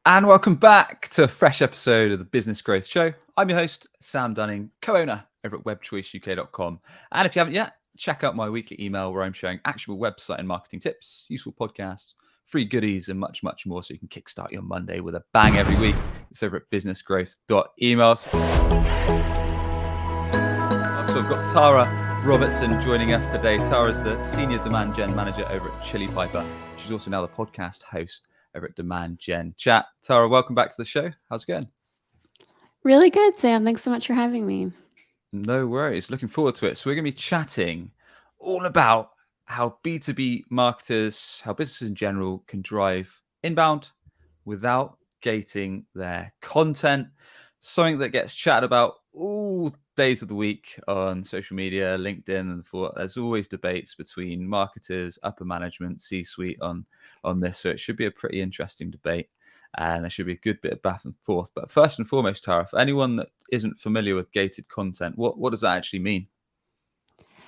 And welcome back to a fresh episode of the Business Growth Show. I'm your host, Sam Dunning, co-owner over at webchoiceuk.com. And if you haven't yet, check out my weekly email where I'm sharing actual website and marketing tips, useful podcasts, free goodies, and much, much more so you can kickstart your Monday with a bang every week. It's over at businessgrowth.emails. So I've got Tara Robertson joining us today. Tara's the Senior Demand Gen Manager over at Chili Piper. She's also now the podcast host over at Demand Gen Chat. Tara, welcome back to the show. How's it going? Really good, Sam. Thanks so much for having me. No worries. Looking forward to it. So we're going to be chatting all about how B2B marketers, how businesses in general can drive inbound without gating their content. Something that gets chatted about all days of the week on social media, LinkedIn, and there's always debates between marketers, upper management, C-suite on this. So it should be a pretty interesting debate. And there should be a good bit of back and forth. But first and foremost, Tara, for anyone that isn't familiar with gated content, what does that actually mean?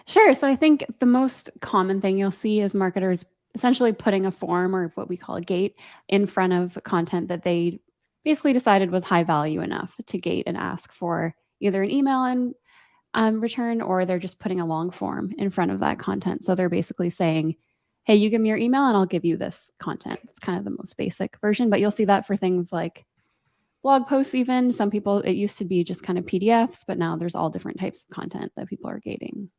Sure. So I think the most common thing you'll see is marketers essentially putting a form, or what we call a gate, in front of content that they basically decided was high value enough to gate and ask for either an email in return, or they're just putting a long form in front of that content. So they're basically saying, hey, you give me your email and I'll give you this content. It's kind of the most basic version, but you'll see that for things like blog posts. Even some people, it used to be just kind of PDFs, but now there's all different types of content that people are gating.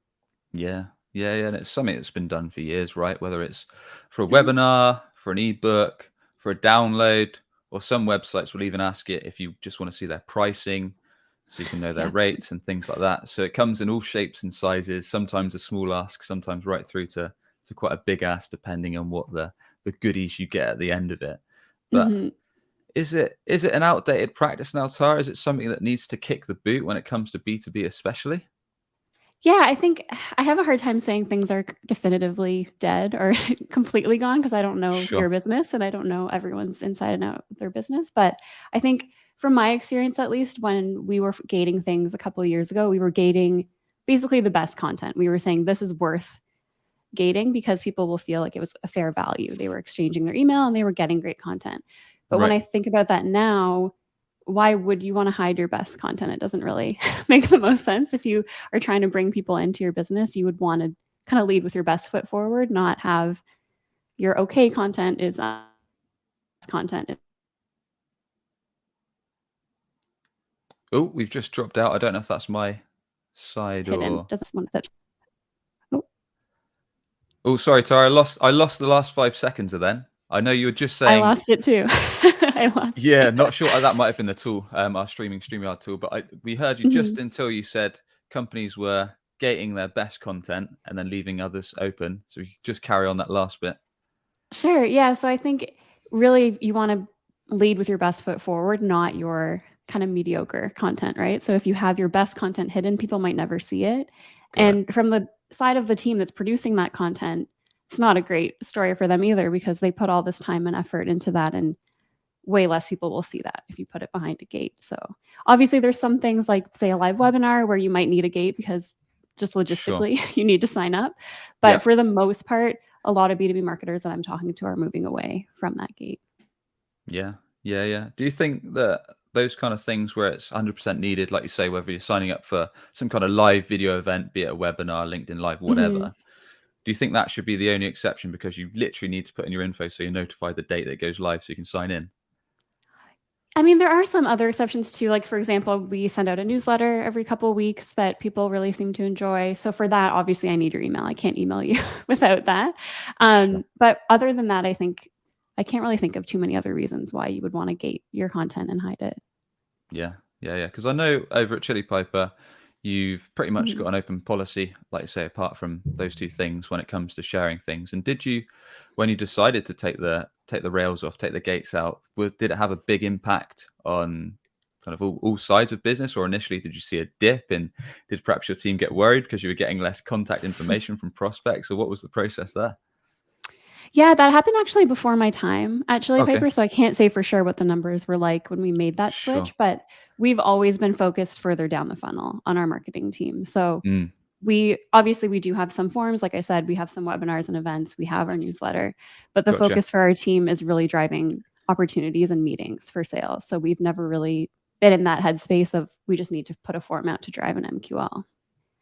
Yeah. And it's something that's been done for years, right? Whether it's for a webinar, for an ebook, for a download, or some websites will even ask it if you just want to see their pricing, so you can know their rates and things like that. So it comes in all shapes and sizes, sometimes a small ask, sometimes right through to quite a big ask, depending on what the goodies you get at the end of it. But is it an outdated practice now, Tara? Is it something that needs to kick the boot when it comes to B2B especially? Yeah, I think I have a hard time saying things are definitively dead or completely gone, because I don't know your business and I don't know everyone's inside and out of their business. But I think from my experience, at least, when we were gating things a couple of years ago, we were gating basically the best content. We were saying this is worth gating because people will feel like it was a fair value. They were exchanging their email and they were getting great content. But when I think about that now, why would you want to hide your best content? It doesn't really make the most sense. If you are trying to bring people into your business, you would want to kind of lead with your best foot forward, not have your okay content is content. Oh, we've just dropped out. I don't know if that's my side hidden. or... Doesn't want that. Oh, sorry, Tara. I lost the last 5 seconds of then. I know you were just saying... I lost it too. Yeah, not sure. That might have been the tool, our StreamYard tool. But we heard you just until you said companies were gating their best content and then leaving others open. So you just carry on that last bit. Sure. Yeah. So I think really you want to lead with your best foot forward, not your kind of mediocre content, right? So if you have your best content hidden, people might never see it. And from the side of the team that's producing that content, it's not a great story for them either, because they put all this time and effort into that, and way less people will see that if you put it behind a gate. So obviously there's some things like, say, a live webinar where you might need a gate because just logistically you need to sign up. But for the most part, a lot of B2B marketers that I'm talking to are moving away from that gate. Yeah. Do you think that those kind of things where it's 100% needed, like you say, whether you're signing up for some kind of live video event, be it a webinar, LinkedIn Live, whatever, do you think that should be the only exception, because you literally need to put in your info so you're notified the date that it goes live so you can sign in? I mean, there are some other exceptions too. Like, for example, we send out a newsletter every couple of weeks that people really seem to enjoy. So for that, obviously, I need your email. I can't email you without that. But other than that, I think I can't really think of too many other reasons why you would want to gate your content and hide it. Yeah. Because I know over at Chili Piper, you've pretty much got an open policy, like you say, apart from those two things when it comes to sharing things. And did you, when you decided to take the rails off, take the gates out, did it have a big impact on kind of all sides of business? Or initially, did you see a dip, and did perhaps your team get worried because you were getting less contact information from prospects? Or what was the process there? Yeah, that happened actually before my time at Chili Piper, so I can't say for sure what the numbers were like when we made that switch, but we've always been focused further down the funnel on our marketing team. So we do have some forms. Like I said, we have some webinars and events. We have our newsletter, but the focus for our team is really driving opportunities and meetings for sales. So we've never really been in that headspace of we just need to put a form out to drive an MQL.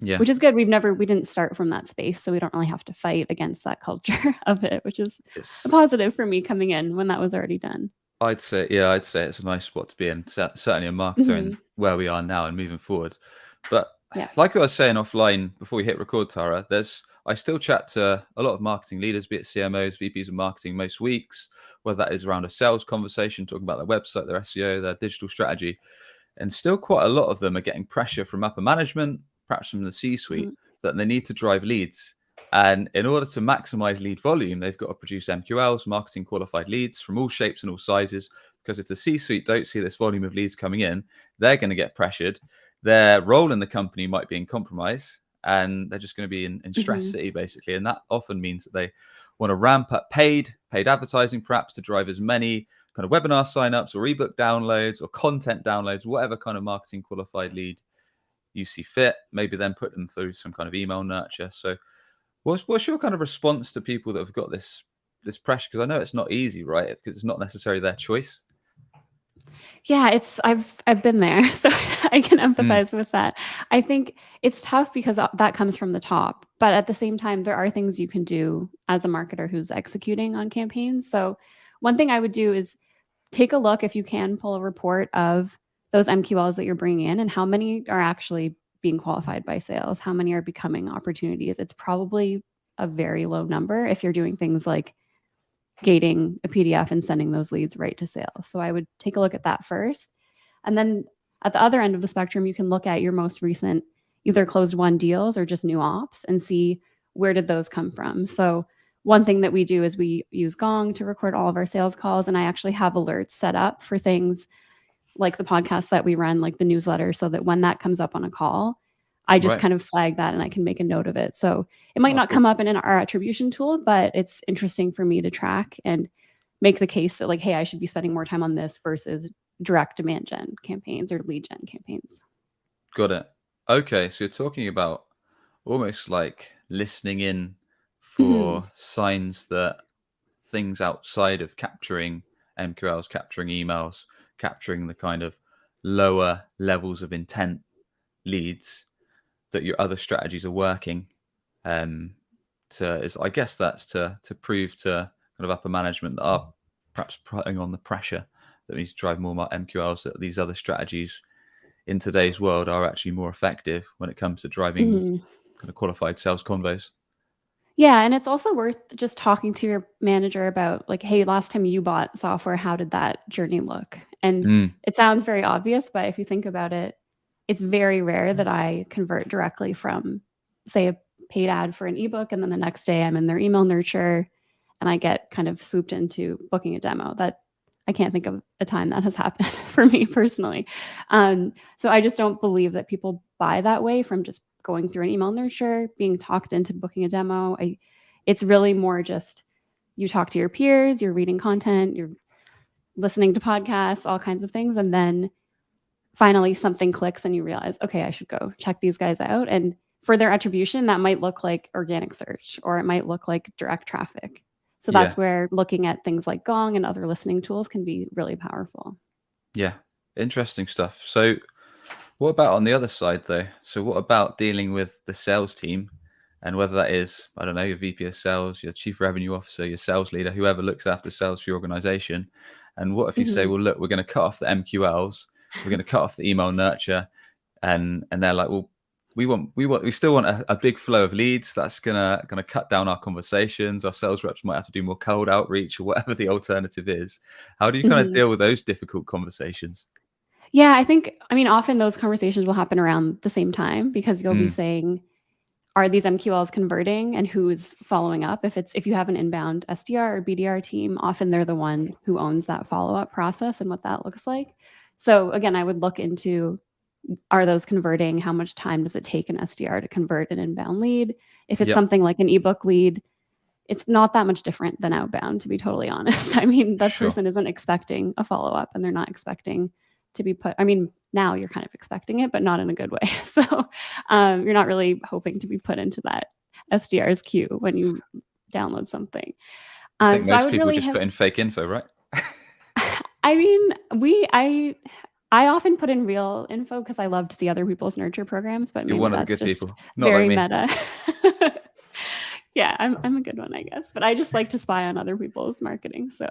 Yeah. Which is good. We didn't start from that space, so we don't really have to fight against that culture of it, which is a positive for me coming in when that was already done. I'd say it's a nice spot to be in. Certainly a marketer in where we are now and moving forward. But like I was saying offline before we hit record, Tara, I still chat to a lot of marketing leaders, be it CMOs, VPs of marketing most weeks, whether that is around a sales conversation, talking about their website, their SEO, their digital strategy. And still quite a lot of them are getting pressure from upper management, perhaps from the C-suite, that they need to drive leads. And in order to maximize lead volume, they've got to produce MQLs, marketing qualified leads from all shapes and all sizes. Because if the C-suite don't see this volume of leads coming in, they're going to get pressured. Their role in the company might be in compromise, and they're just going to be in stress city, basically. And that often means that they want to ramp up paid advertising, perhaps to drive as many kind of webinar signups or ebook downloads or content downloads, whatever kind of marketing qualified lead you see fit. Maybe then put them through some kind of email nurture. So what's your kind of response to people that have got this pressure? Because I know it's not easy, right? Because it's not necessarily their choice. Yeah, I've been there, so I can empathize with that. I think it's tough because that comes from the top, but at the same time, there are things you can do as a marketer who's executing on campaigns. So one thing I would do is take a look, if you can, pull a report of those MQLs that you're bringing in and how many are actually being qualified by sales, how many are becoming opportunities. It's probably a very low number if you're doing things like gating a PDF and sending those leads right to sales. So I would take a look at that first. And then at the other end of the spectrum, you can look at your most recent either closed won deals or just new ops and see where did those come from. So one thing that we do is we use Gong to record all of our sales calls. And I actually have alerts set up for things like the podcast that we run, like the newsletter, so that when that comes up on a call, I just kind of flag that and I can make a note of it. So it might not come up in our attribution tool, but it's interesting for me to track and make the case that like, hey, I should be spending more time on this versus direct demand gen campaigns or lead gen campaigns. Got it. Okay. So you're talking about almost like listening in for signs that things outside of capturing MQLs, capturing emails, capturing the kind of lower levels of intent leads, that your other strategies are working. I guess that's to prove to kind of upper management that are perhaps putting on the pressure that needs to drive more MQLs, that these other strategies in today's world are actually more effective when it comes to driving kind of qualified sales convos. Yeah, and it's also worth just talking to your manager about like, hey, last time you bought software, how did that journey look? And it sounds very obvious, but if you think about it, it's very rare that I convert directly from, say, a paid ad for an ebook, and then the next day I'm in their email nurture and I get kind of swooped into booking a demo. That I can't think of a time that has happened for me personally. So I just don't believe that people buy that way from just going through an email nurture, being talked into booking a demo. It's really more just you talk to your peers, you're reading content, you're listening to podcasts, all kinds of things. And then finally something clicks and you realize, okay, I should go check these guys out. And for their attribution, that might look like organic search, or it might look like direct traffic. So that's where looking at things like Gong and other listening tools can be really powerful. Yeah, interesting stuff. So what about on the other side, though? So what about dealing with the sales team, and whether that is, I don't know, your VP of sales, your chief revenue officer, your sales leader, whoever looks after sales for your organization? And what if you say, well, look, we're going to cut off the MQLs, we're going to cut off the email nurture, and they're like, well, we still want a big flow of leads. That's gonna cut down our conversations. Our sales reps might have to do more cold outreach or whatever the alternative is. How do you kind of deal with those difficult conversations? Yeah, I mean, often those conversations will happen around the same time because you'll be saying, are these MQLs converting and who is following up? If you have an inbound SDR or BDR team, often they're the one who owns that follow-up process and what that looks like. So again, I would look into, are those converting? How much time does it take an SDR to convert an inbound lead? If it's something like an ebook lead, it's not that much different than outbound, to be totally honest. I mean, that person isn't expecting a follow-up and they're not expecting to be put, I mean, now you're kind of expecting it, but not in a good way. So you're not really hoping to be put into that SDR's queue when you download something. I think most people just put in fake info, right? I mean, I often put in real info because I love to see other people's nurture programs, but You're maybe one of the that's good just people, not like very me. meta. Yeah, I'm a good one, I guess. But I just like to spy on other people's marketing, so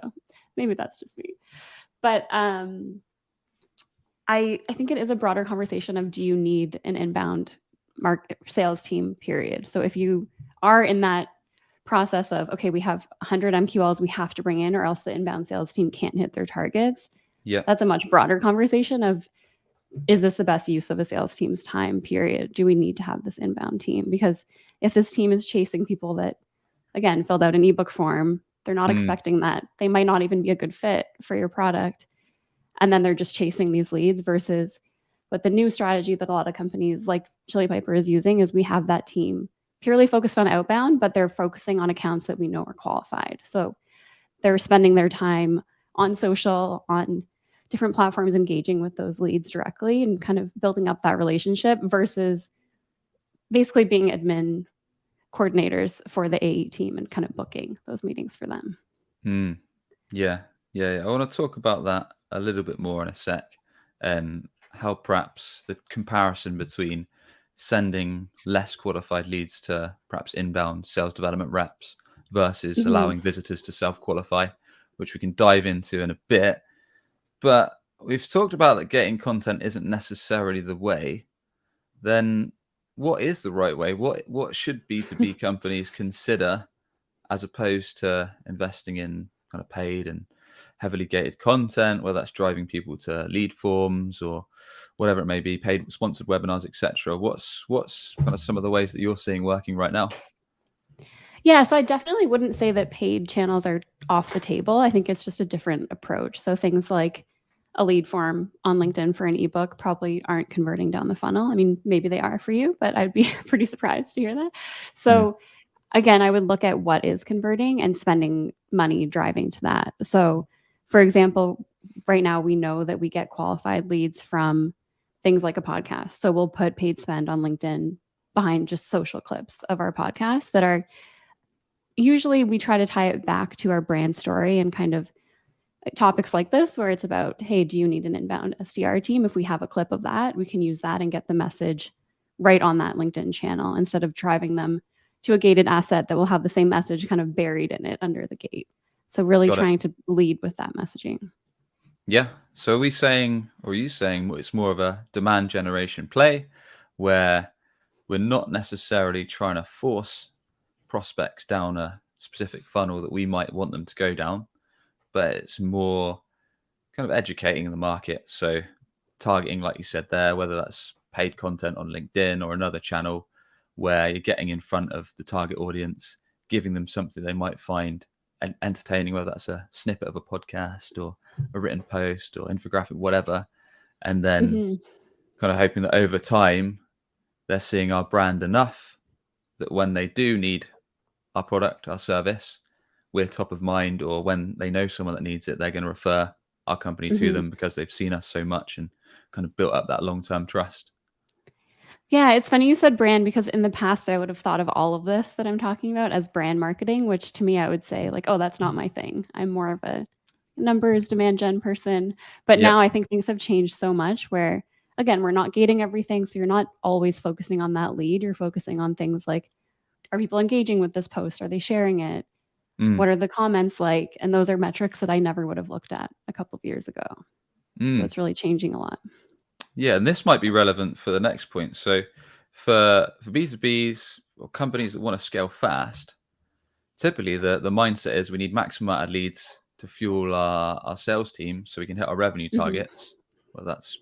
maybe that's just me. But I think it is a broader conversation of, do you need an inbound sales team, period. So if you are in that process of, okay, we have 100 MQLs we have to bring in or else the inbound sales team can't hit their targets. Yeah. That's a much broader conversation of, is this the best use of a sales team's time, period? Do we need to have this inbound team? Because if this team is chasing people that, again, filled out an ebook form, they're not expecting that. They might not even be a good fit for your product. And then they're just chasing these leads versus what the new strategy that a lot of companies like Chili Piper is using is we have that team purely focused on outbound, but they're focusing on accounts that we know are qualified. So they're spending their time on social, on different platforms, engaging with those leads directly and kind of building up that relationship versus basically being admin coordinators for the AE team and kind of booking those meetings for them. Yeah. I want to talk about that a little bit more in a sec. How perhaps the comparison between sending less qualified leads to perhaps inbound sales development reps versus allowing visitors to self-qualify, which we can dive into in a bit. But we've talked about that getting content isn't necessarily the way. Then what is the right way? What should B2B companies consider as opposed to investing in kind of paid and heavily gated content, whether that's driving people to lead forms or whatever it may be, paid sponsored webinars, etc. What's kind of some of the ways that you're seeing working right now? Yeah, so I definitely wouldn't say that paid channels are off the table. I think it's just a different approach. So things like a lead form on LinkedIn for an ebook probably aren't converting down the funnel. I mean, maybe they are for you, but I'd be pretty surprised to hear that. So again, I would look at what is converting and spending money driving to that. So, for example, right now we know that we get qualified leads from things like a podcast. So we'll put paid spend on LinkedIn behind just social clips of our podcast that are usually, we try to tie it back to our brand story and kind of topics like this where it's about, hey, do you need an inbound SDR team? If we have a clip of that, we can use that and get the message right on that LinkedIn channel instead of driving them to a gated asset that will have the same message kind of buried in it under the gate. So really trying to lead with that messaging. Yeah. So are we saying, or are you saying it's more of a demand generation play where we're not necessarily trying to force prospects down a specific funnel that we might want them to go down, but it's more kind of educating the market. So targeting, like you said there, whether that's paid content on LinkedIn or another channel where you're getting in front of the target audience, giving them something they might find entertaining, whether that's a snippet of a podcast or a written post or infographic, whatever. And then kind of hoping that over time they're seeing our brand enough that when they do need our product, our service, we're top of mind, or when they know someone that needs it, they're going to refer our company to them because they've seen us so much and kind of built up that long-term trust. Yeah, it's funny you said brand because in the past I would have thought of all of this that I'm talking about as brand marketing, which to me I would say like, oh, that's not my thing. I'm more of a numbers demand gen person. But now I think things have changed so much where, again, we're not gating everything. So you're not always focusing on that lead. You're focusing on things like, are people engaging with this post? Are they sharing it? What are the comments like? And those are metrics that I never would have looked at a couple of years ago. So it's really changing a lot. Yeah, and this might be relevant for the next point. So for B2Bs or companies that want to scale fast, typically the mindset is we need maximum amount of leads to fuel our sales team so we can hit our revenue targets. Well, that's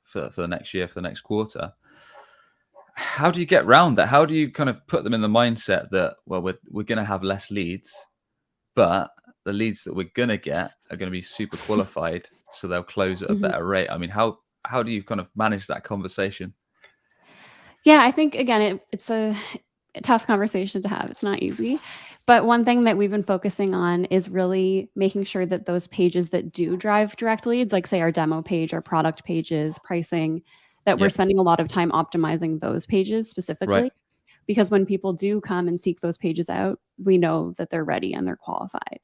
for the next year, for the next quarter. How do you get around that? How do you kind of put them in the mindset that, well, we're going to have less leads, but the leads that we're going to get are going to be super qualified, so they'll close at a better rate? I mean, how do you kind of manage that conversation? Yeah, I think, again, it's a tough conversation to have. It's not easy. But one thing that we've been focusing on is really making sure that those pages that do drive direct leads, like say our demo page, our product pages, pricing, that we're spending a lot of time optimizing those pages specifically. Right. Because when people do come and seek those pages out, we know that they're ready and they're qualified.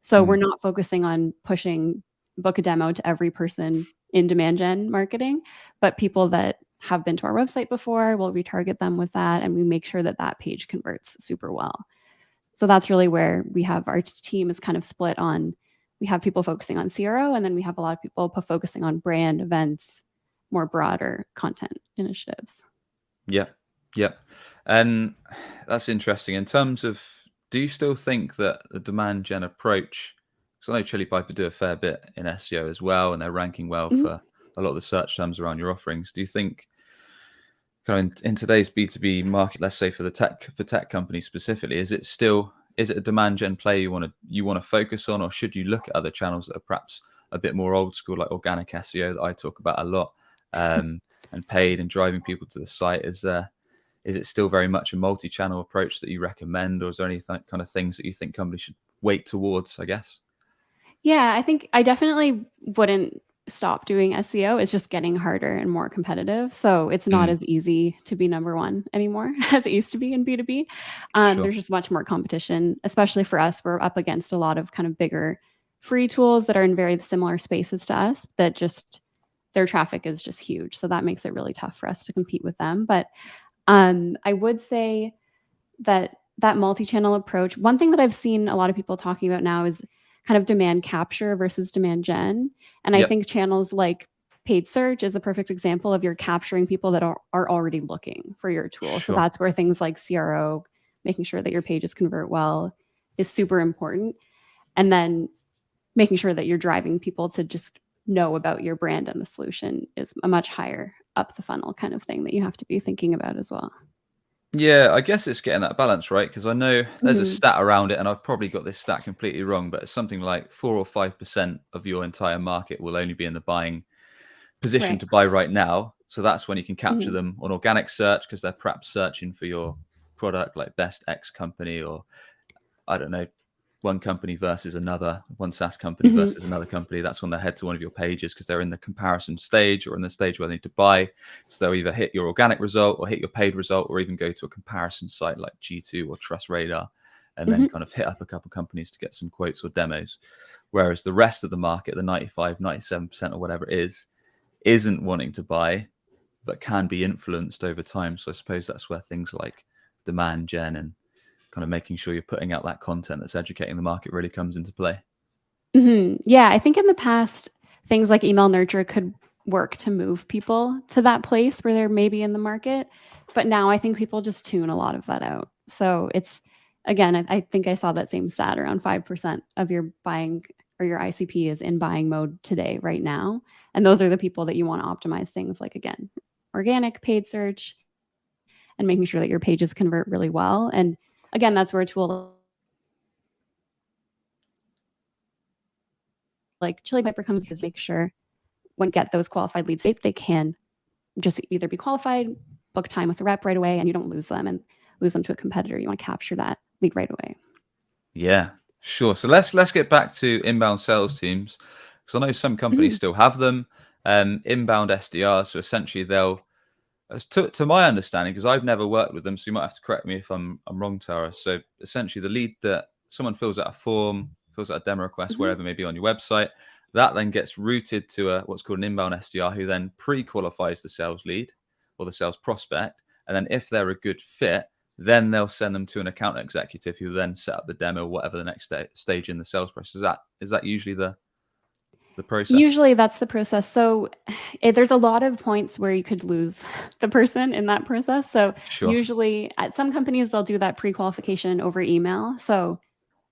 So we're not focusing on pushing book a demo to every person in demand gen marketing, but people that have been to our website before, we'll retarget them with that, and we make sure that that page converts super well. So that's really where we have our team is kind of split on. We have people focusing on CRO, and then we have a lot of people focusing on brand, events, more broader content initiatives. Yeah, yeah. And that's interesting. In terms of, do you still think that the demand gen approach, because I know Chili Piper do a fair bit in SEO as well, and they're ranking well for a lot of the search terms around your offerings. Do you think kind of in today's B2B market, let's say for tech companies specifically, is it a demand gen play you want to focus on, or should you look at other channels that are perhaps a bit more old school, like organic SEO that I talk about a lot, and paid and driving people to the site? Is it still very much a multi-channel approach that you recommend, or is there any kind of things that you think companies should weight towards, I guess? Yeah, I think I definitely wouldn't stop doing SEO. It's just getting harder and more competitive. So it's not as easy to be number one anymore as it used to be in B2B. Sure. There's just much more competition, especially for us. We're up against a lot of kind of bigger free tools that are in very similar spaces to us that just their traffic is just huge. So that makes it really tough for us to compete with them. But I would say that multi-channel approach, one thing that I've seen a lot of people talking about now is kind of demand capture versus demand gen. And I think channels like paid search is a perfect example of you're capturing people that are already looking for your tool. Sure. So that's where things like CRO, making sure that your pages convert well, is super important. And then making sure that you're driving people to just know about your brand and the solution is a much higher up the funnel kind of thing that you have to be thinking about as well. Yeah, I guess it's getting that balance right, because I know there's a stat around it, and I've probably got this stat completely wrong, but it's something like 4 or 5% of your entire market will only be in the buying position to buy right now. So that's when you can capture them on organic search, because they're perhaps searching for your product, like best X company, or I don't know, one company versus another, one SaaS company versus another company. That's when they head to one of your pages, because they're in the comparison stage or in the stage where they need to buy. So they'll either hit your organic result or hit your paid result, or even go to a comparison site like G2 or Trust Radar, and then kind of hit up a couple of companies to get some quotes or demos. Whereas the rest of the market, the 95, 97% or whatever it is, isn't wanting to buy, but can be influenced over time. So I suppose that's where things like demand gen and kind of making sure you're putting out that content that's educating the market really comes into play. Yeah, I think in the past, things like email nurture could work to move people to that place where they're maybe in the market. But now I think people just tune a lot of that out. So it's, again, I think I saw that same stat, around 5% of your buying or your ICP is in buying mode today, right now. And those are the people that you want to optimize things like, again, organic paid search and making sure that your pages convert really well. And again, that's where a tool like Chili Piper comes to make sure when get those qualified leads, they can just either be qualified, book time with the rep right away, and you don't lose them to a competitor. You want to capture that lead right away. Yeah, sure. So let's get back to inbound sales teams, because I know some companies still have them. Inbound SDRs. So essentially, they'll, to my understanding, because I've never worked with them, so you might have to correct me if I'm wrong, Tara. So essentially, the lead that someone fills out a form, fills out a demo request, wherever it may be on your website, that then gets routed to what's called an inbound SDR, who then pre-qualifies the sales lead or the sales prospect. And then if they're a good fit, then they'll send them to an account executive who then set up the demo, whatever the next stage in the sales process. Is that usually the process? Usually that's the process. So there's a lot of points where you could lose the person in that process. So usually at some companies, they'll do that pre-qualification over email. So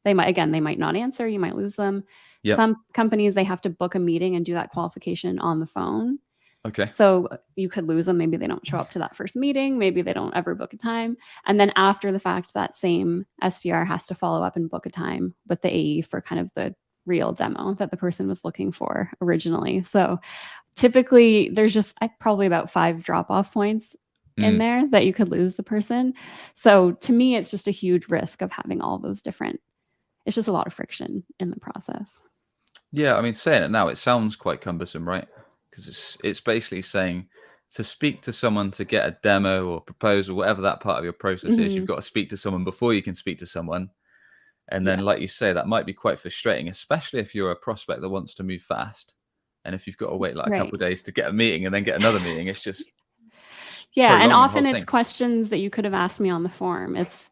they might not answer, you might lose them. Yep. Some companies, they have to book a meeting and do that qualification on the phone. Okay. So you could lose them. Maybe they don't show up to that first meeting. Maybe they don't ever book a time. And then after the fact, that same SDR has to follow up and book a time with the AE for kind of the real demo that the person was looking for originally. So typically there's just probably about 5 drop-off points in there that you could lose the person. So to me, it's just a huge risk of having all those different, it's just a lot of friction in the process. Yeah, I mean, saying it now, it sounds quite cumbersome, right? Because it's basically saying to speak to someone to get a demo or proposal, whatever that part of your process is, you've got to speak to someone before you can speak to someone. And then, like you say, that might be quite frustrating, especially if you're a prospect that wants to move fast. And if you've got to wait like a couple of days to get a meeting and then get another meeting, it's just and prolonging the often whole it's thing. questions that you could have asked me on the form. It's,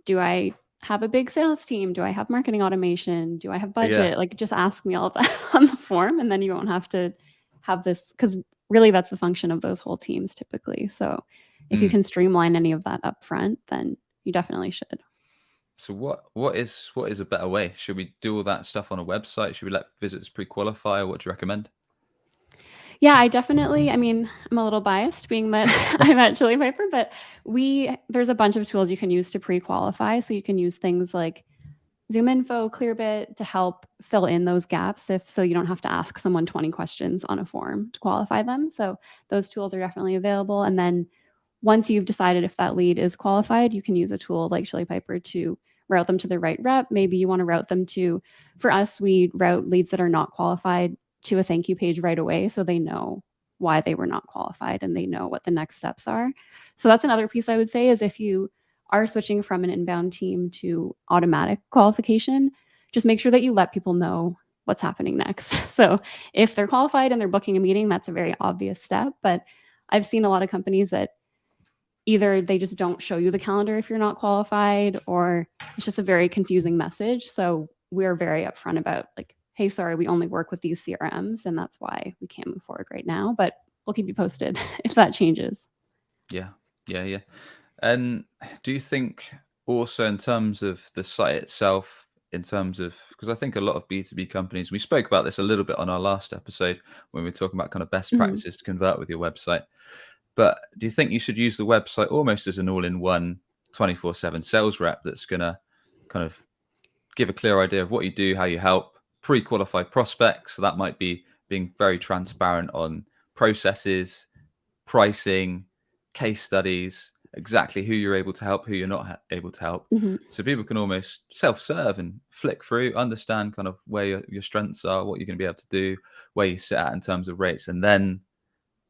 do I have a big sales team? Do I have marketing automation? Do I have budget? Like, just ask me all of that on the form, and then you won't have to have this, because really that's the function of those whole teams typically. So if you can streamline any of that up front, then you definitely should. So what is a better way? Should we do all that stuff on a website? Should we let visitors pre-qualify? Or what do you recommend? Yeah, I mean, I'm a little biased being that I'm at Chili Piper, but there's a bunch of tools you can use to pre-qualify. So you can use things like ZoomInfo, Clearbit to help fill in those gaps, so you don't have to ask someone 20 questions on a form to qualify them. So those tools are definitely available. And then once you've decided if that lead is qualified, you can use a tool like Chili Piper to route them to the right rep. Maybe you want to route them to, for us, we route leads that are not qualified to a thank you page right away, so they know why they were not qualified and they know what the next steps are. So that's another piece I would say, is if you are switching from an inbound team to automatic qualification, just make sure that you let people know what's happening next. So if they're qualified and they're booking a meeting, that's a very obvious step. But I've seen a lot of companies that either they just don't show you the calendar if you're not qualified, or it's just a very confusing message. So we're very upfront about, like, hey, sorry, we only work with these CRMs, and that's why we can't move forward right now, but we'll keep you posted if that changes. Yeah. And do you think also, in terms of the site itself, in terms of, because I think a lot of B2B companies, we spoke about this a little bit on our last episode when we were talking about kind of best practices to convert with your website. But do you think you should use the website almost as an all-in-one 24/7 sales rep that's going to kind of give a clear idea of what you do, how you help, pre-qualify prospects? So that might be being very transparent on processes, pricing, case studies, exactly who you're able to help, who you're not able to help. So people can almost self-serve and flick through, understand kind of where your strengths are, what you're going to be able to do, where you sit at in terms of rates, and then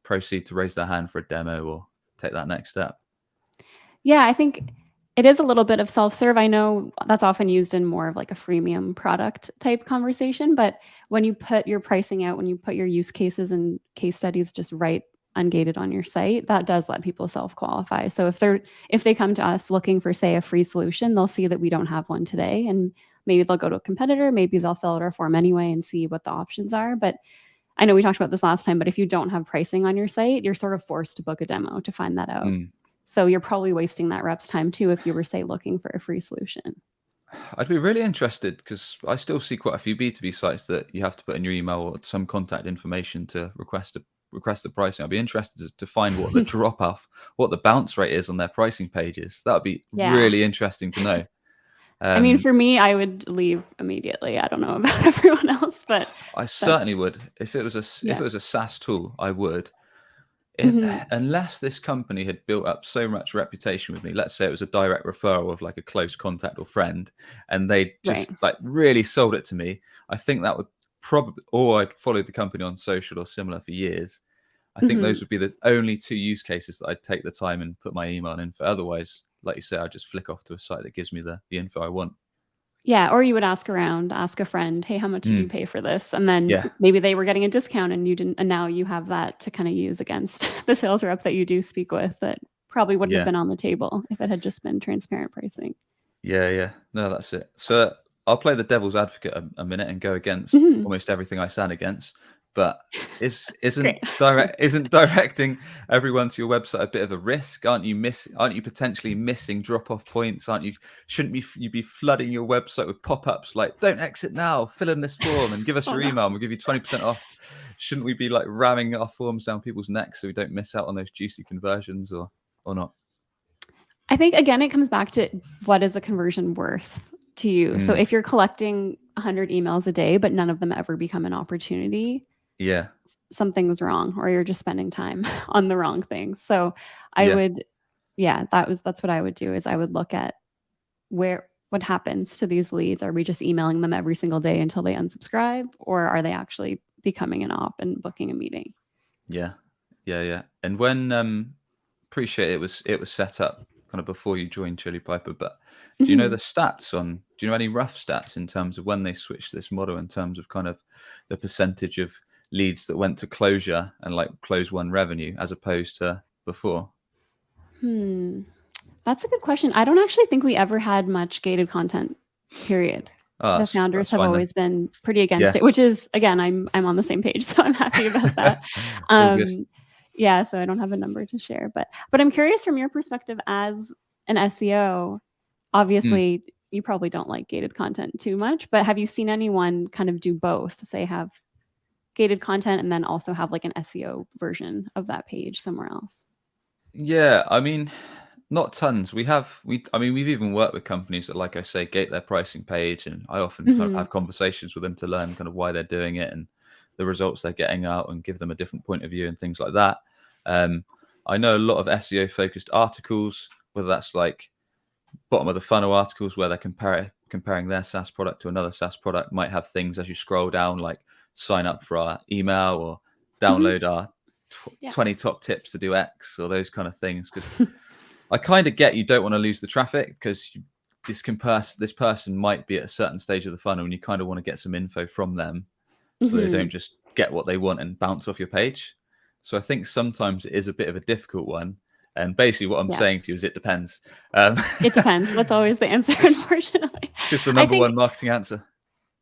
proceed to raise their hand for a demo or take that next step. Yeah, I think it is a little bit of self-serve. I know that's often used in more of like a freemium product type conversation, but when you put your pricing out, when you put your use cases and case studies just right ungated on your site, that does let people self-qualify. So if they come to us looking for, say, a free solution, they'll see that we don't have one today, and maybe they'll go to a competitor, maybe they'll fill out our form anyway and see what the options are. But I know we talked about this last time, but if you don't have pricing on your site, you're sort of forced to book a demo to find that out. So you're probably wasting that rep's time too if you were, say, looking for a free solution. I'd be really interested, because I still see quite a few B2B sites that you have to put in your email or some contact information to request the pricing. I'd be interested to find what the drop off, what the bounce rate is on their pricing pages. That would be really interesting to know. I mean, for me, I would leave immediately. I don't know about everyone else, but I certainly would. If it was a SaaS tool, I would. Unless this company had built up so much reputation with me, let's say it was a direct referral of like a close contact or friend, and they just like really sold it to me, I think that would probably, or I'd followed the company on social or similar for years. I think those would be the only two use cases that I'd take the time and put my email in for. Otherwise, like you say, I'd just flick off to a site that gives me the info I want. Yeah, or you would ask around, ask a friend, hey, how much did you pay for this? And then maybe they were getting a discount and you didn't, and now you have that to kind of use against the sales rep that you do speak with, that probably wouldn't have been on the table if it had just been transparent pricing. Yeah. No, that's it. So I'll play the devil's advocate a minute and go against almost everything I stand against. But isn't directing everyone to your website a bit of a risk? Aren't you potentially missing drop-off points? Shouldn't you be flooding your website with pop-ups like, don't exit now, fill in this form and give us your email and we'll give you 20% off? Shouldn't we be like ramming our forms down people's necks so we don't miss out on those juicy conversions, or not? I think, again, it comes back to what is a conversion worth to you. So if you're collecting 100 emails a day, but none of them ever become an opportunity, something's wrong, or you're just spending time on the wrong things. So that's what I would do, is I would look at what happens to these leads. Are we just emailing them every single day until they unsubscribe, or are they actually becoming an op and booking a meeting? Yeah. And when appreciate it was set up kind of before you joined Chili Piper, but do you know the stats on? Do you know any rough stats in terms of when they switched to this model, in terms of kind of the percentage of leads that went to closure and like close one revenue as opposed to before? That's a good question. I don't actually think we ever had much gated content, period. Oh, The founders that's have fine then. always been pretty against it, which is, again, I'm on the same page, so I'm happy about that. All good. Yeah, so I don't have a number to share, but I'm curious from your perspective as an SEO. Obviously, you probably don't like gated content too much, but have you seen anyone kind of do both? Say have gated content and then also have like an SEO version of that page somewhere else? Yeah, I mean, not tons. I mean, we've even worked with companies that, like I say, gate their pricing page, and I often kind of have conversations with them to learn kind of why they're doing it and the results they're getting out, and give them a different point of view and things like that. I know a lot of SEO focused articles, whether that's like bottom of the funnel articles where they're comparing their SaaS product to another SaaS product, might have things as you scroll down like sign up for our email or download our 20 top tips to do X or those kind of things. Because I kind of get you don't want to lose the traffic, because this person might be at a certain stage of the funnel and you kind of want to get some info from them so they don't just get what they want and bounce off your page. So I think sometimes it is a bit of a difficult one. And basically what I'm saying to you is it depends. It depends. That's always the answer, unfortunately. It's just the number one marketing answer.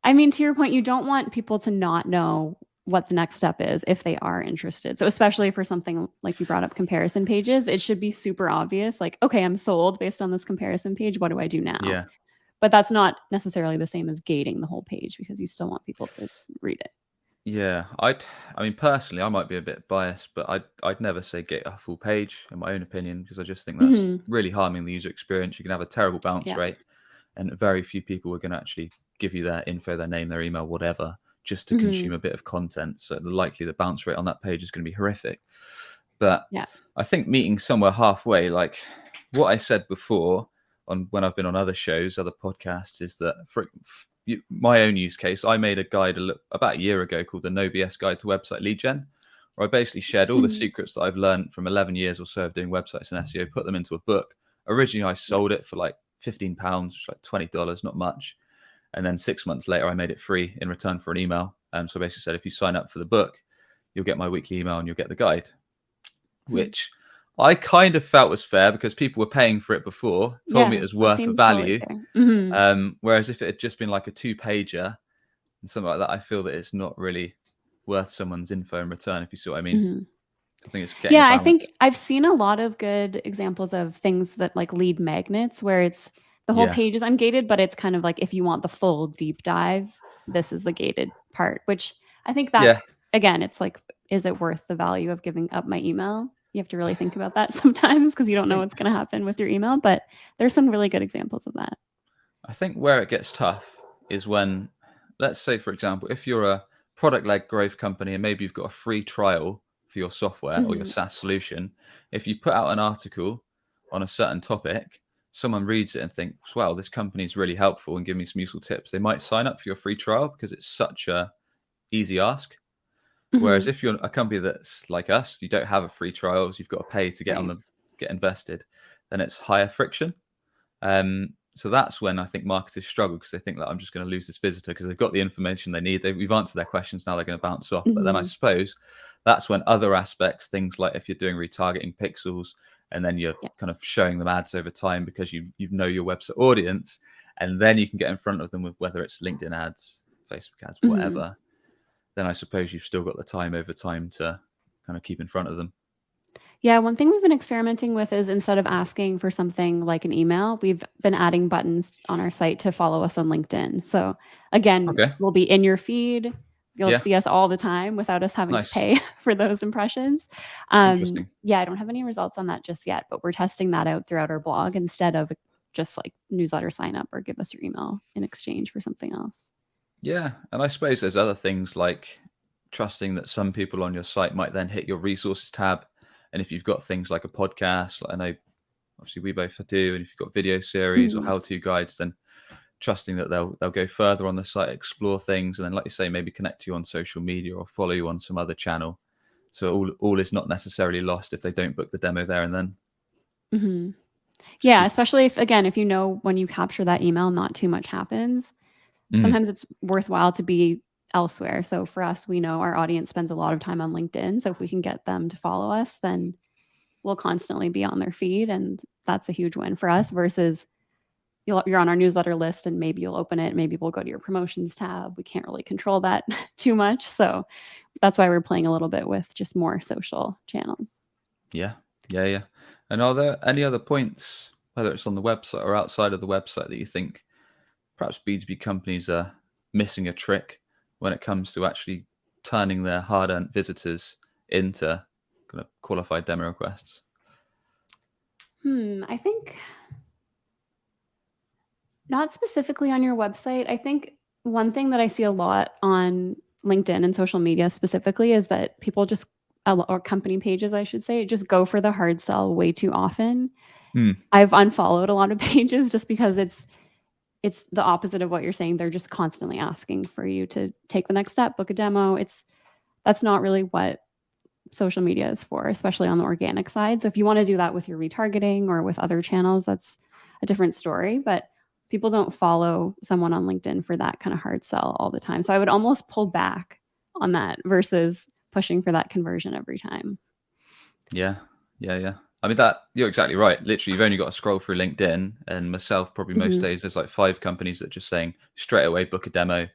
I mean, to your point, you don't want people to not know what the next step is if they are interested. So especially for something like you brought up comparison pages, it should be super obvious. Like, okay, I'm sold based on this comparison page. What do I do now? Yeah. But that's not necessarily the same as gating the whole page, because you still want people to read it. Yeah, I mean, personally, I might be a bit biased, but I'd never say gate a full page, in my own opinion, because I just think that's really harming the user experience. You can have a terrible bounce rate, and very few people are going to actually give you their info, their name, their email, whatever, just to consume a bit of content. So likely the bounce rate on that page is going to be horrific. But I think meeting somewhere halfway, like what I said before on when I've been on other shows, other podcasts, is that for my own use case, I made a guide about a year ago called the No BS Guide to Website Lead Gen, where I basically shared all the secrets that I've learned from 11 years or so of doing websites and SEO, put them into a book. Originally, I sold it for like £15, which is like $20, not much. And then 6 months later, I made it free in return for an email. So basically said, if you sign up for the book, you'll get my weekly email and you'll get the guide, which I kind of felt was fair because people were paying for it before, told me it was worth a value. Whereas if it had just been like a 2-pager and something like that, I feel that it's not really worth someone's info in return, if you see what I mean. I think it's getting I think I've seen a lot of good examples of things that like lead magnets, where it's the whole page is ungated, but it's kind of like, if you want the full deep dive, this is the gated part, which I think that, again, it's like, is it worth the value of giving up my email? You have to really think about that sometimes, because you don't know what's going to happen with your email, but there's some really good examples of that. I think where it gets tough is when, let's say, for example, if you're a product-led growth company and maybe you've got a free trial for your software or your SaaS solution, if you put out an article on a certain topic, someone reads it and thinks, wow, this company is really helpful and give me some useful tips. They might sign up for your free trial because it's such a easy ask. Whereas if you're a company that's like us, you don't have a free trial, so you've got to pay to get get invested, then it's higher friction. So that's when I think marketers struggle, because they think that I'm just going to lose this visitor because they've got the information they need. We've answered their questions. Now they're going to bounce off. But then I suppose that's when other aspects, things like if you're doing retargeting pixels and then you're kind of showing them ads over time because you know your website audience, and then you can get in front of them with whether it's LinkedIn ads, Facebook ads, whatever, then I suppose you've still got the time over time to kind of keep in front of them. Yeah, one thing we've been experimenting with is, instead of asking for something like an email, we've been adding buttons on our site to follow us on LinkedIn. So again, we'll be in your feed. You'll see us all the time without us having to pay for those impressions. Interesting. Yeah, I don't have any results on that just yet, but we're testing that out throughout our blog instead of just like newsletter sign up or give us your email in exchange for something else. Yeah, and I suppose there's other things like trusting that some people on your site might then hit your resources tab. And if you've got things like a podcast, like I know obviously we both do, and if you've got video series or how-to guides, then trusting that they'll go further on the site, explore things, and then, like you say, maybe connect to you on social media or follow you on some other channel. So all is not necessarily lost if they don't book the demo there and then. Yeah, especially if you know when you capture that email, not too much happens. Sometimes it's worthwhile to be elsewhere. So for us, we know our audience spends a lot of time on LinkedIn. So if we can get them to follow us, then we'll constantly be on their feed. And that's a huge win for us versus you're on our newsletter list and maybe you'll open it. Maybe we'll go to your promotions tab. We can't really control that too much. So that's why we're playing a little bit with just more social channels. Yeah. And are there any other points, whether it's on the website or outside of the website, that you think perhaps B2B companies are missing a trick when it comes to actually turning their hard-earned visitors into kind of qualified demo requests? I think not specifically on your website. I think one thing that I see a lot on LinkedIn and social media specifically is that people just, or company pages, I should say, just go for the hard sell way too often. I've unfollowed a lot of pages just because it's the opposite of what you're saying. They're just constantly asking for you to take the next step, book a demo. That's not really what social media is for, especially on the organic side. So if you want to do that with your retargeting or with other channels, that's a different story. But people don't follow someone on LinkedIn for that kind of hard sell all the time. So I would almost pull back on that versus pushing for that conversion every time. Yeah. I mean, that you're exactly right. Literally, you've only got to scroll through LinkedIn, and myself, probably most days, there's like 5 companies that are just saying straight away, book a demo.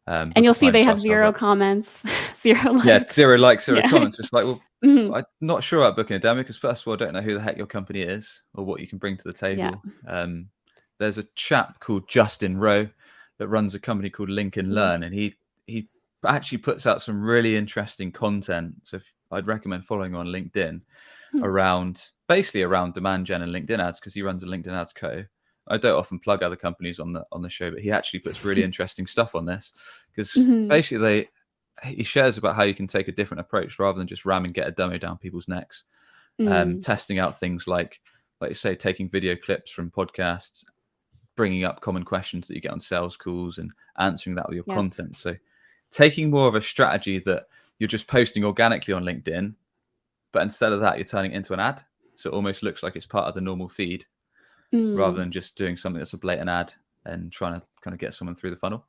And you'll see they have 0 comments, 0 likes. Yeah, 0 likes, 0 comments. It's like, well, I'm not sure about booking a demo because first of all, I don't know who the heck your company is or what you can bring to the table. Yeah. There's a chap called Justin Rowe that runs a company called Link and Learn, and he actually puts out some really interesting content. So I'd recommend following him on LinkedIn basically around demand gen and LinkedIn ads, because he runs a LinkedIn ads co. I don't often plug other companies on the show, but he actually puts really interesting stuff on this because basically he shares about how you can take a different approach rather than just ram and get a demo down people's necks. Testing out things like you say, taking video clips from podcasts, bringing up common questions that you get on sales calls and answering that with your content. So taking more of a strategy that you're just posting organically on LinkedIn, but instead of that, you're turning it into an ad. So it almost looks like it's part of the normal feed rather than just doing something that's a blatant ad and trying to kind of get someone through the funnel.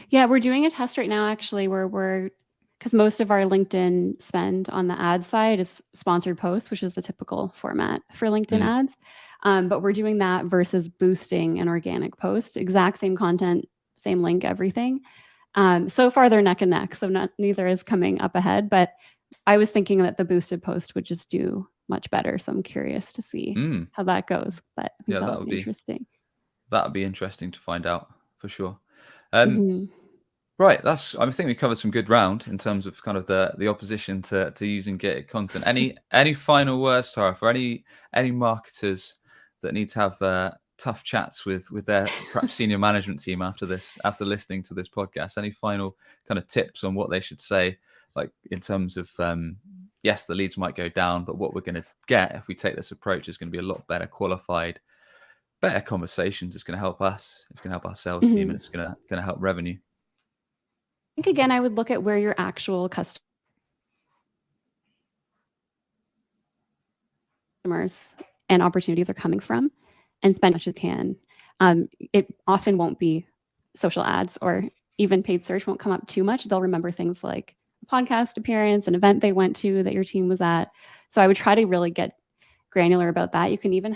Yeah, we're doing a test right now, actually, where because most of our LinkedIn spend on the ad side is sponsored posts, which is the typical format for LinkedIn ads. But we're doing that versus boosting an organic post, exact same content, same link, everything. So far, they're neck and neck, so neither is coming up ahead. But I was thinking that the boosted post would just do much better. So I'm curious to see how that goes. But I think that would be interesting. That would be interesting to find out for sure. Right, I think we covered some good ground in terms of kind of the opposition to using gated content. Any final words, Tara, for any marketers that need to have tough chats with their perhaps senior management team after listening to this podcast? Any final kind of tips on what they should say, like in terms of yes, the leads might go down, but what we're going to get if we take this approach is going to be a lot better qualified, better conversations. It's going to help us. It's going to help our sales team, and it's going to help revenue. I think, again, I would look at where your actual customers and opportunities are coming from and spend as much as you can. It often won't be social ads, or even paid search won't come up too much. They'll remember things like a podcast appearance, an event they went to that your team was at. So I would try to really get granular about that. You can even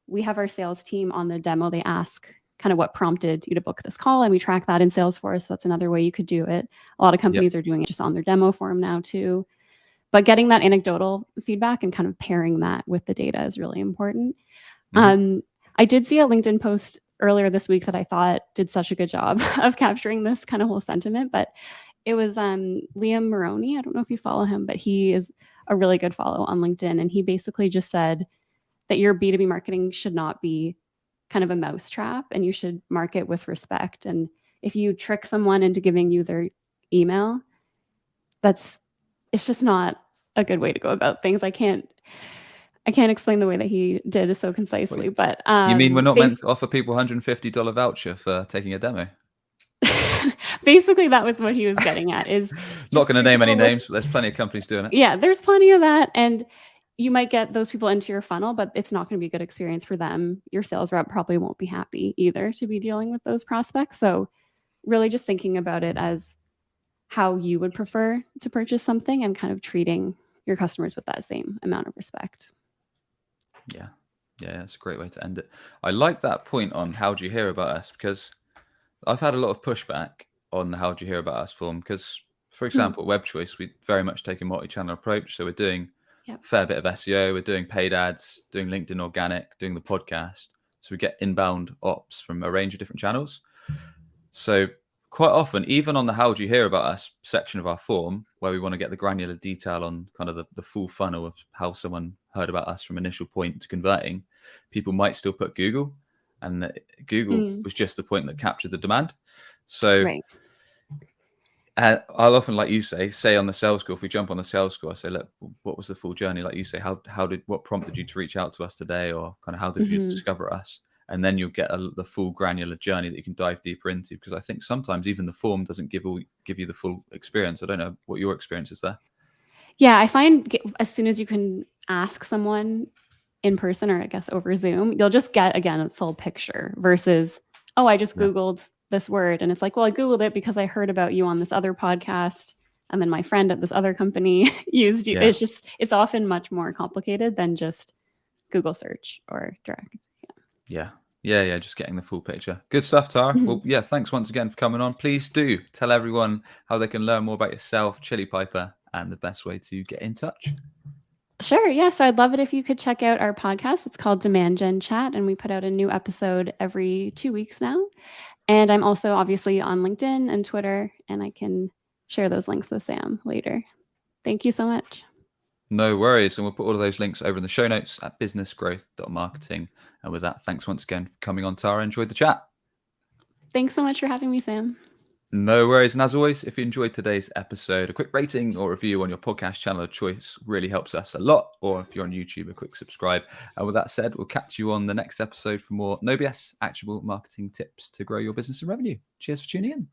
we have our sales team on the demo. They ask kind of what prompted you to book this call, and we track that in Salesforce. So that's another way you could do it. A lot of companies are doing it just on their demo form now too. But getting that anecdotal feedback and kind of pairing that with the data is really important. I did see a LinkedIn post earlier this week that I thought did such a good job of capturing this kind of whole sentiment, but it was Liam Maroney. I don't know if you follow him, but he is a really good follow on LinkedIn. And he basically just said that your B2B marketing should not be kind of a mousetrap, and you should market with respect. And if you trick someone into giving you their email, it's just not a good way to go about things. I can't explain the way that he did so concisely. But you mean we're not meant to offer people $150 voucher for taking a demo? Basically, that was what he was getting at. Is not going to name any names, but there's plenty of companies doing it. Yeah, there's plenty of that. And you might get those people into your funnel, but it's not going to be a good experience for them. Your sales rep probably won't be happy either to be dealing with those prospects. So really just thinking about it as how you would prefer to purchase something and kind of treating your customers with that same amount of respect. Yeah. Yeah, that's a great way to end it. I like that point on how do you hear about us, because I've had a lot of pushback on the how do you hear about us form, because, for example, Web Choice, we very much take a multi-channel approach. So we're doing a fair bit of SEO, we're doing paid ads, doing LinkedIn organic, doing the podcast. So we get inbound ops from a range of different channels. So quite often, even on the how do you hear about us section of our form, where we want to get the granular detail on kind of the full funnel of how someone heard about us from initial point to converting, people might still put Google, and Google was just the point that captured the demand. So I'll often, like you say on the sales call, if we jump on the sales call, I say, look, what was the full journey? Like you say, what prompted you to reach out to us today, or kind of how did you discover us? And then you'll get the full granular journey that you can dive deeper into. Because I think sometimes even the form doesn't give you the full experience. I don't know what your experience is there. Yeah, I find as soon as you can ask someone in person, or I guess over Zoom, you'll just get, again, a full picture versus, oh, I just Googled this word. And it's like, well, I Googled it because I heard about you on this other podcast. And then my friend at this other company used you. Yeah. It's often much more complicated than just Google search or direct. Yeah, just getting the full picture. Good stuff, Tara. Well, yeah, thanks once again for coming on. Please do tell everyone how they can learn more about yourself, Chili Piper, and the best way to get in touch. Sure. Yeah. So I'd love it if you could check out our podcast. It's called Demand Gen Chat, and we put out a new episode every 2 weeks now. And I'm also obviously on LinkedIn and Twitter, and I can share those links with Sam later. Thank you so much. No worries. And we'll put all of those links over in the show notes at businessgrowth.marketing. And with that, thanks once again for coming on, Tara. Enjoyed the chat. Thanks so much for having me, Sam. No worries. And as always, if you enjoyed today's episode, a quick rating or review on your podcast channel of choice really helps us a lot. Or if you're on YouTube, a quick subscribe. And with that said, we'll catch you on the next episode for more no BS actionable marketing tips to grow your business and revenue. Cheers for tuning in.